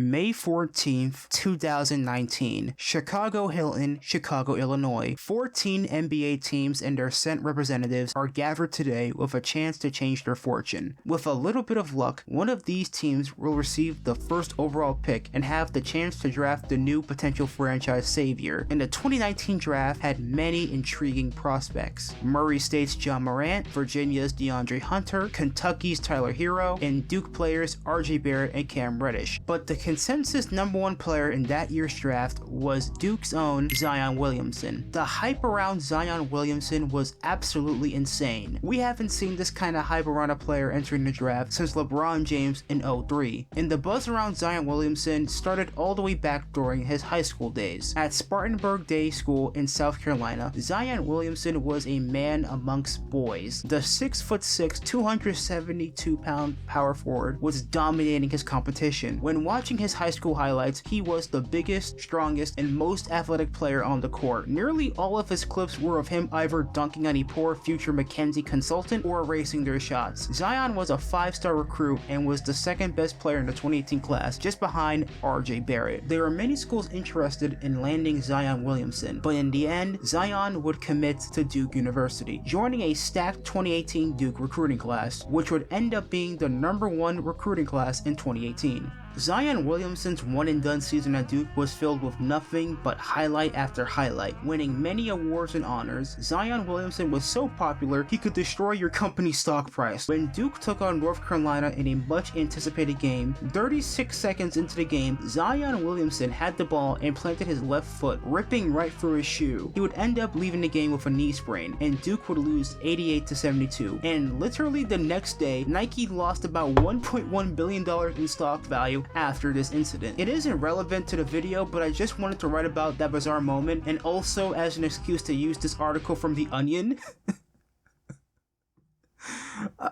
May 14th, 2019, Chicago Hilton, Chicago, Illinois. 14 NBA teams and their sent representatives are gathered today with a chance to change their fortune. With a little bit of luck, one of these teams will receive the first overall pick and have the chance to draft the new potential franchise savior. And the 2019 draft had many intriguing prospects. Murray State's John Morant, Virginia's DeAndre Hunter, Kentucky's Tyler Hero, and Duke players RJ Barrett and Cam Reddish. But the consensus number one player in that year's draft was Duke's own Zion Williamson. The hype around Zion Williamson was absolutely insane. We haven't seen this kind of hype around a player entering the draft since LeBron James in 03. And the buzz around Zion Williamson started all the way back during his high school days. At Spartanburg Day School in South Carolina, Zion Williamson was a man amongst boys. The 6'6", 272-pound power forward was dominating his competition. When watching his high school highlights, he was the biggest, strongest, and most athletic player on the court. Nearly all of his clips were of him either dunking on a poor future McKenzie consultant or erasing their shots. Zion was a 5-star recruit and was the second best player in the 2018 class, just behind RJ Barrett. There were many schools interested in landing Zion Williamson, but in the end, Zion would commit to Duke University, joining a stacked 2018 Duke recruiting class, which would end up being the #1 recruiting class in 2018. Zion Williamson's one-and-done season at Duke was filled with nothing but highlight after highlight. Winning many awards and honors, Zion Williamson was so popular he could destroy your company's stock price. When Duke took on North Carolina in a much-anticipated game, 36 seconds into the game, Zion Williamson had the ball and planted his left foot, ripping right through his shoe. He would end up leaving the game with a knee sprain, and Duke would lose 88-72. And literally the next day, Nike lost about $1.1 billion in stock value after this incident. It isn't relevant to the video, but I just wanted to write about that bizarre moment and also as an excuse to use this article from The Onion.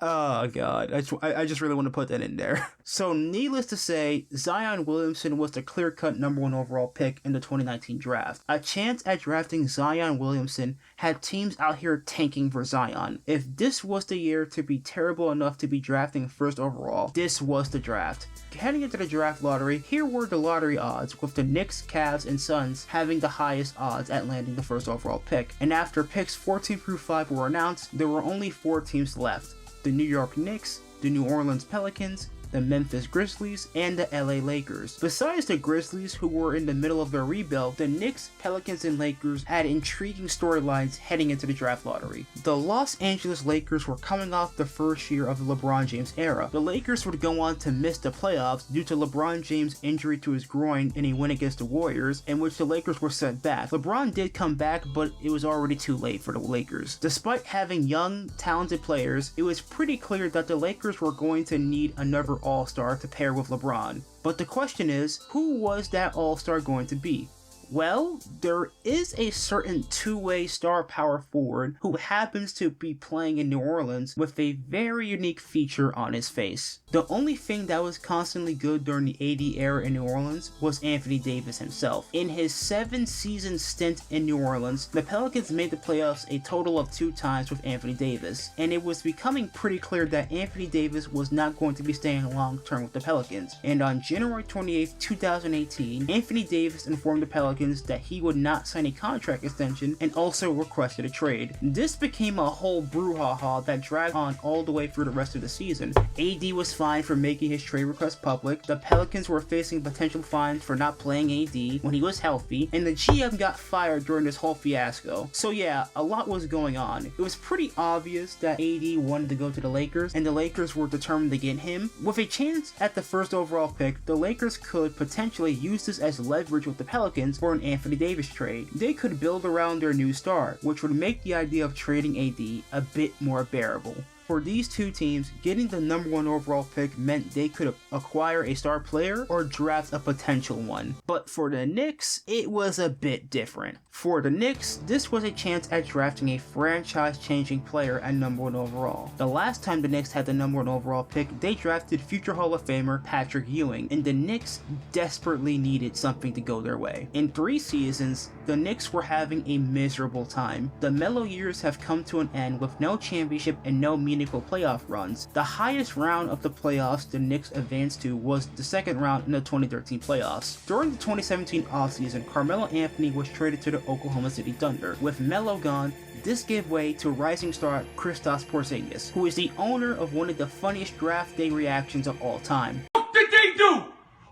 Oh god, I just really want to put that in there. So needless to say, Zion Williamson was the clear-cut #1 overall pick in the 2019 draft. A chance at drafting Zion Williamson had teams out here tanking for Zion. If this was the year to be terrible enough to be drafting first overall, this was the draft. Heading into the draft lottery, here were the lottery odds, with the Knicks, Cavs, and Suns having the highest odds at landing the first overall pick. And after picks 14 through 5 were announced, there were only 4 teams left: the New York Knicks, the New Orleans Pelicans, the Memphis Grizzlies, and the LA Lakers. Besides the Grizzlies, who were in the middle of their rebuild, the Knicks, Pelicans, and Lakers had intriguing storylines heading into the draft lottery. The Los Angeles Lakers were coming off the first year of the LeBron James era. The Lakers would go on to miss the playoffs due to LeBron James' injury to his groin in a win against the Warriors, in which the Lakers were sent back. LeBron did come back, but it was already too late for the Lakers. Despite having young, talented players, it was pretty clear that the Lakers were going to need another all-star to pair with LeBron. But the question is, who was that all-star going to be? Well, there is a certain two-way star power forward who happens to be playing in New Orleans with a very unique feature on his face. The only thing that was constantly good during the AD era in New Orleans was Anthony Davis himself. In his 7-season stint in New Orleans, the Pelicans made the playoffs a total of 2 times with Anthony Davis, and it was becoming pretty clear that Anthony Davis was not going to be staying long-term with the Pelicans. And on January 28, 2018, Anthony Davis informed the Pelicans that he would not sign a contract extension and also requested a trade. This became a whole brouhaha that dragged on all the way through the rest of the season. AD was fined for making his trade request public, the Pelicans were facing potential fines for not playing AD when he was healthy, and the GM got fired during this whole fiasco. So yeah, a lot was going on. It was pretty obvious that AD wanted to go to the Lakers, and the Lakers were determined to get him. With a chance at the first overall pick, the Lakers could potentially use this as leverage with the Pelicans for an Anthony Davis trade. They could build around their new star, which would make the idea of trading AD a bit more bearable. For these two teams, getting the #1 overall pick meant they could acquire a star player or draft a potential one. But for the Knicks, it was a bit different. For the Knicks, this was a chance at drafting a franchise-changing player at #1 overall. The last time the Knicks had the #1 overall pick, they drafted future Hall of Famer Patrick Ewing, and the Knicks desperately needed something to go their way. In 3 seasons, the Knicks were having a miserable time. The mellow years have come to an end with no championship and no meaningful playoff runs. The highest round of the playoffs the Knicks advanced to was the second round in the 2013 playoffs. During the 2017 offseason, Carmelo Anthony was traded to the Oklahoma City Thunder. With Melo gone, this gave way to rising star Kristaps Porzingis, who is the owner of one of the funniest draft day reactions of all time. What did they do?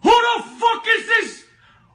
Who the fuck is this?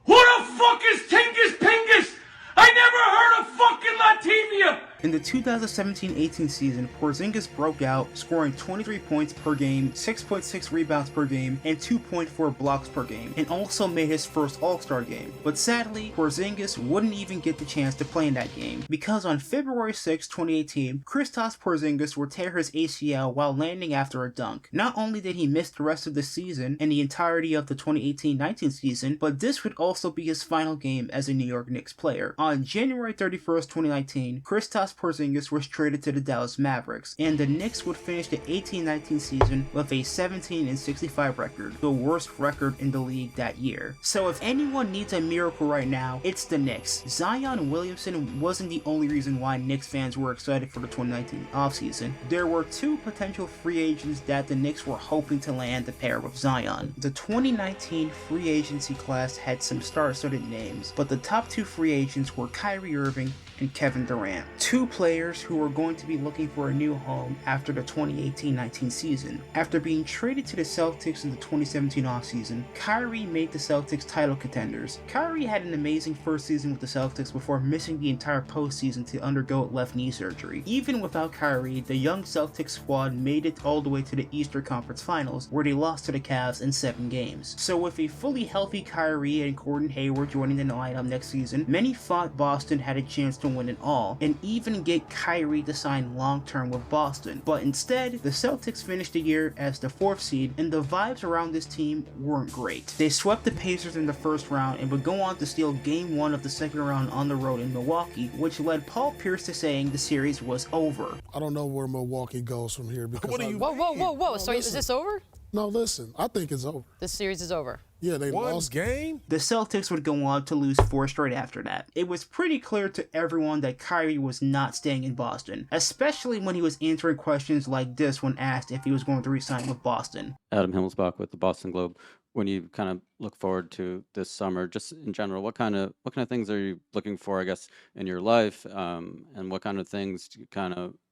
Who the fuck is Tingus Pingus? I never heard of fucking Latvia! In the 2017-18 season, Porzingis broke out, scoring 23 points per game, 6.6 rebounds per game, and 2.4 blocks per game, and also made his first All-Star game. But sadly, Porzingis wouldn't even get the chance to play in that game, because on February 6, 2018, Kristaps Porzingis would tear his ACL while landing after a dunk. Not only did he miss the rest of the season and the entirety of the 2018-19 season, but this would also be his final game as a New York Knicks player. On January 31st, 2019, Kristaps Porzingis was traded to the Dallas Mavericks, and the Knicks would finish the 18-19 season with a 17-65 record, the worst record in the league that year. So if anyone needs a miracle right now, it's the Knicks. Zion Williamson wasn't the only reason why Knicks fans were excited for the 2019 offseason. There were two potential free agents that the Knicks were hoping to land to pair with Zion. The 2019 free agency class had some star-studded names, but the top two free agents were Kyrie Irving and Kevin Durant, two players who were going to be looking for a new home after the 2018-19 season. After being traded to the Celtics in the 2017 offseason, Kyrie made the Celtics title contenders. Kyrie had an amazing first season with the Celtics before missing the entire postseason to undergo left knee surgery. Even without Kyrie, the young Celtics squad made it all the way to the Eastern Conference Finals, where they lost to the Cavs in 7 games. So with a fully healthy Kyrie and Gordon Hayward joining the lineup next season, many thought Boston had a chance to win it all, and even get Kyrie to sign long-term with Boston. But instead, the Celtics finished the year as the 4th seed, and the vibes around this team weren't great. They swept the Pacers in the first round and would go on to steal Game 1 of the second round on the road in Milwaukee, which led Paul Pierce to saying the series was over. I don't know where Milwaukee goes from here because Whoa. So is this over? No, listen, I think it's over. This series is over. Yeah, they lost. Game? The Celtics would go on to lose 4 straight after that. It was pretty clear to everyone that Kyrie was not staying in Boston, especially when he was answering questions like this when asked if he was going to re-sign with Boston. Adam Himmelsbach with the Boston Globe. When you kind of look forward to this summer, just in general, what kind of things are you looking for, I guess, in your life, and what kind of things,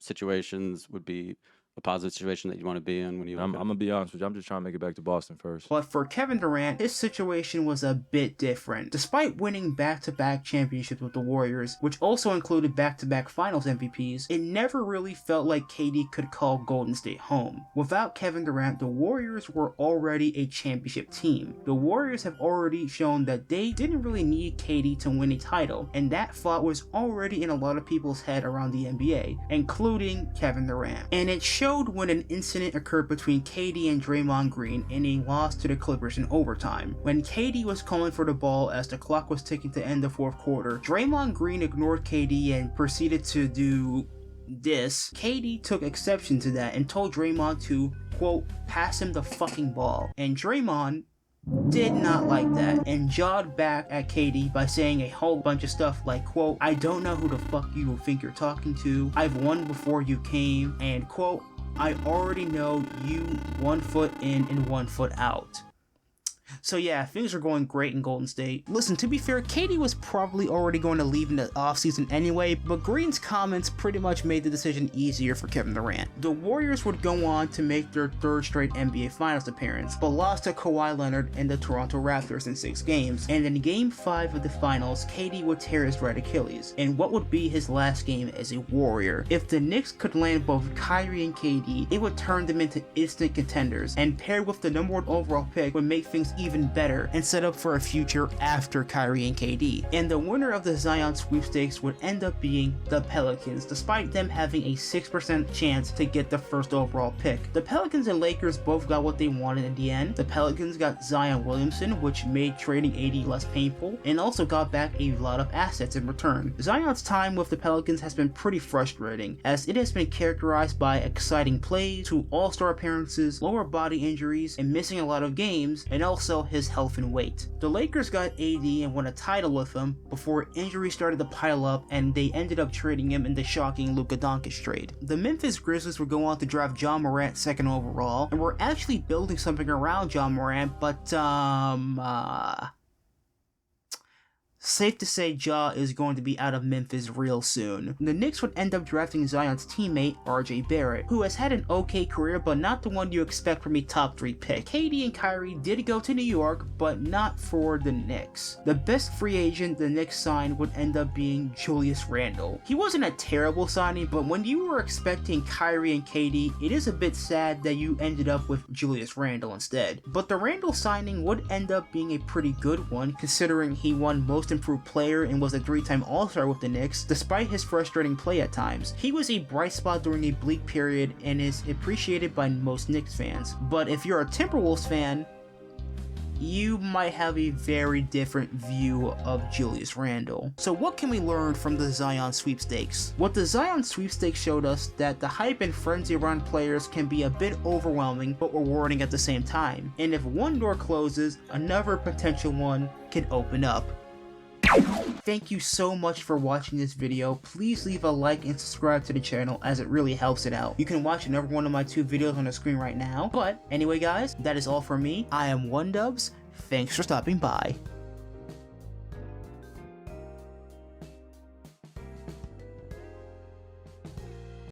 situations would be a positive situation that you want to be in when you... I'm going to be honest with you. I'm just trying to make it back to Boston first. But for Kevin Durant, his situation was a bit different. Despite winning back-to-back championships with the Warriors, which also included back-to-back finals MVPs, it never really felt like KD could call Golden State home. Without Kevin Durant, the Warriors were already a championship team. The Warriors have already shown that they didn't really need KD to win a title, and that thought was already in a lot of people's head around the NBA, including Kevin Durant. And it showed when an incident occurred between KD and Draymond Green in a loss to the Clippers in overtime. When KD was calling for the ball as the clock was ticking to end the 4th quarter, Draymond Green ignored KD and proceeded to do this. KD took exception to that and told Draymond to, quote, pass him the fucking ball. And Draymond did not like that and jawed back at KD by saying a whole bunch of stuff like, quote, I don't know who the fuck you think you're talking to, I've won before you came, and quote, I already know you 1 foot in and 1 foot out. So yeah, things are going great in Golden State. Listen, to be fair, KD was probably already going to leave in the offseason anyway, but Green's comments pretty much made the decision easier for Kevin Durant. The Warriors would go on to make their 3rd straight NBA Finals appearance, but lost to Kawhi Leonard and the Toronto Raptors in 6 games, and in Game 5 of the Finals, KD would tear his right Achilles, in what would be his last game as a Warrior. If the Knicks could land both Kyrie and KD, it would turn them into instant contenders, and paired with the number 1 overall pick would make things even better and set up for a future after Kyrie and KD. And the winner of the Zion Sweepstakes would end up being the Pelicans, despite them having a 6% chance to get the 1st overall pick. The Pelicans and Lakers both got what they wanted in the end. The Pelicans got Zion Williamson, which made trading AD less painful, and also got back a lot of assets in return. Zion's time with the Pelicans has been pretty frustrating, as it has been characterized by exciting plays, 2 all-star appearances, lower body injuries, and missing a lot of games, and also also his health and weight. The Lakers got AD and won a title with him before injuries started to pile up and they ended up trading him in the shocking Luka Doncic trade. The Memphis Grizzlies would go on to draft Ja Morant 2nd overall and were actually building something around Ja Morant, but safe to say Ja is going to be out of Memphis real soon. The Knicks would end up drafting Zion's teammate, RJ Barrett, who has had an okay career but not the one you expect from a top 3 pick. KD and Kyrie did go to New York, but not for the Knicks. The best free agent the Knicks signed would end up being Julius Randle. He wasn't a terrible signing, but when you were expecting Kyrie and KD, it is a bit sad that you ended up with Julius Randle instead. But the Randle signing would end up being a pretty good one, considering he won Most Improved Player and was a 3-time All-Star with the Knicks, despite his frustrating play at times. He was a bright spot during a bleak period and is appreciated by most Knicks fans. But if you're a Timberwolves fan, you might have a very different view of Julius Randle. So what can we learn from the Zion Sweepstakes? What the Zion Sweepstakes showed us that the hype and frenzy around players can be a bit overwhelming but rewarding at the same time. And if one door closes, another potential one can open up. Thank you so much for watching this video. Please leave a like and subscribe to the channel as it really helps it out. You can watch another one of my 2 videos on the screen right now. But anyway guys, that is all for me. I am OneDubs. Thanks for stopping by.